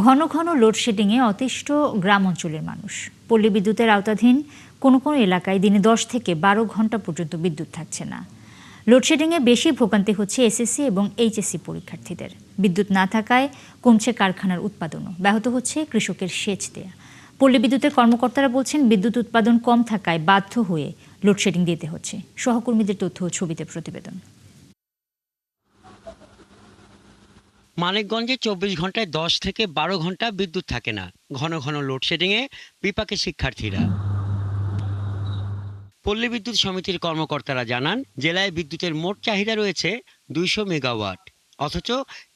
ঘন ঘন লোডশেডিংয়ে অতিষ্ঠ গ্রাম অঞ্চলের মানুষ। পল্লী বিদ্যুতের আওতাধীন কোনো কোনো এলাকায় দিনে 10 থেকে 12 ঘন্টা পর্যন্ত বিদ্যুৎ থাকছে না। লোডশেডিংয়ে বেশি ভোগান্তি হচ্ছে এসএসসি এবং এইচএসসি পরীক্ষার্থীদের। বিদ্যুৎ না থাকায় কমছে কারখানার উৎপাদনও, ব্যাহত হচ্ছে কৃষকের সেচ দেয়া। পল্লী বিদ্যুতের কর্মকর্তারা বলছেন, বিদ্যুৎ উৎপাদন কম থাকায় বাধ্য হয়ে লোডশেডিং দিতে হচ্ছে। সহকর্মীদের তথ্য ও ছবিতে প্রতিবেদন। মানিকগঞ্জে 24 ঘন্টায় 10 থেকে 12 ঘন্টা বিদ্যুৎ থাকে না। ঘন ঘন লোডশেডিংয়ে বিপাকে শিক্ষার্থীরা। পল্লী বিদ্যুৎ সমিতির কর্মকর্তারা জানান, জেলায় বিদ্যুতের মোট চাহিদা রয়েছে 200 মেগাওয়াট, অথচ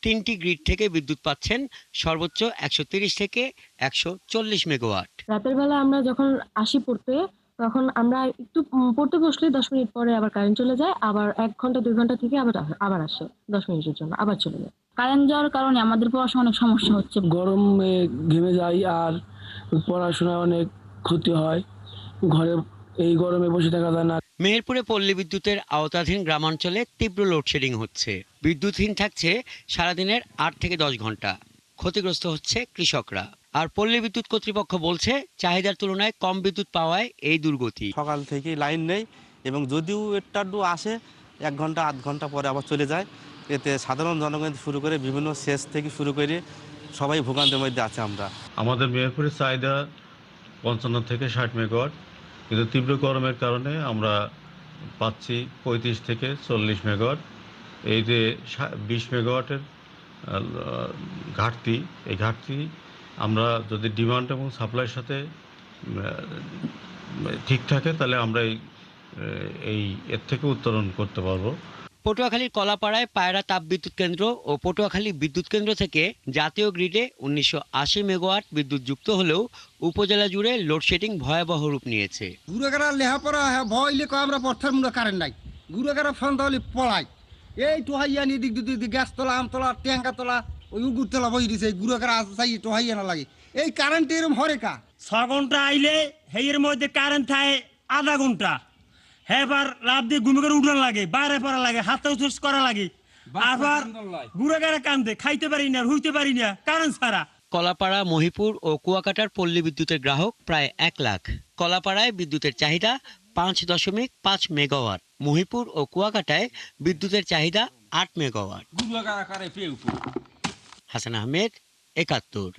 3টি গ্রিড থেকে বিদ্যুৎ পাচ্ছেন সর্বোচ্চ 130 থেকে 140 মেগাওয়াট। রাতের বেলা আমরা যখন আসি পড়তে, তখন আমরা একটু পড়তে বসলে 10 মিনিট পরে আবার কারেন্ট চলে যায়, আবার 1 ঘন্টা 2 ঘন্টা থেকে আবার আসে 10 মিনিটের জন্য, আবার চলে যায়। কারেন্ট যাওয়ার কারণে আমাদের পড়াশোনা অনেক সমস্যা হচ্ছে। গরমে ঘেমে যাই আর পড়াশোনায় অনেক ক্ষতি হয়। ঘরে এই গরমে বসে থাকা যায় না। মেহেরপুরে পল্লী বিদ্যুতের আওতাধীন গ্রামাঞ্চলে তীব্র লোডশেডিং হচ্ছে। বিদ্যুৎহীন থাকছে সারাদিনের 8 থেকে 10 ঘন্টা। ক্ষতিগ্রস্ত হচ্ছে কৃষকরা। আর পল্লী বিদ্যুৎ কর্তৃপক্ষ বলছে, চাহিদার তুলনায় কম বিদ্যুৎ পাওয়ায় এই দুর্গতি। সকাল থেকে লাইন নেই এবং যদিও একটু আসে 1 ঘন্টা 8 ঘন্টা পরে আবার চলে যায়। এতে সাধারণ জনগণ শুরু করে বিভিন্ন সেচ থেকে শুরু করে সবাই ভোগান্তির মধ্যে আছে। আমাদের মেহেরপুরের চাহিদা 55 থেকে 60 মেগাওয়াট, কিন্তু তীব্র গরমের কারণে আমরা পাচ্ছি 35 থেকে 40 মেগাওয়াট। এই যে 20 মেগাওয়াটের ঘাটতি, এই ঘাটতি আমরা যদি ডিমান্ড এবং সাপ্লাইয়ের সাথে ঠিক থাকে, তাহলে আমরা এর থেকে উত্তরণ করতে পারবো। পটুয়াখালীর কলাপাড়ায় পায়রা তাপবিদ্যুৎ কেন্দ্র ও পটুয়াখালী বিদ্যুৎ কেন্দ্র থেকে জাতীয় গ্রিডে 1980 মেগাওয়াট বিদ্যুৎ যুক্ত হলেও উপজেলা জুড়ে লোডশেডিং ভয়াবহ রূপ নিয়েছে। গুড়াগাড়া লেহাপড়া ভয়লে আমরা পথের মুড়ে কারেন্ট নাই, গুড়াগাড়া ফোন তাহলে পড়াই এই টোহাইয়া নিয়ে দিক দিক গ্যাস তোলা, আমতলা, ট্যাঙ্কা তোলা, ওই উগুর তোলা বই দিছে, গুড়াগাড়া চাই টোহাইয়া না লাগে। এই কারেন্ট এরম হরেকা 6 ঘন্টা আইলে হেয়ের মধ্যে কারেন্ট থাকে আধা ঘন্টা। হেবার লাভ দিয়ে ঘুমে করে উঠান লাগে, বাইরে পড়া লাগে, হাতে উঠুস করা লাগে, আবার গুড়াগাড়া কান্দে, খাইতে পারি না, হইতে পারি না কারেন্ট ছাড়া। কলাপাড়া, মহিপুর ও কুয়াকাটার পল্লী বিদ্যুতের গ্রাহক প্রায় 1 লাখ। কলাপাড়ায় বিদ্যুতের চাহিদা 5.5 মেগাওয়াট। মহিপুর ও কুয়াকাটায় বিদ্যুতের চাহিদা 8 মেগাওয়াট। হাসান আহমেদ, 71।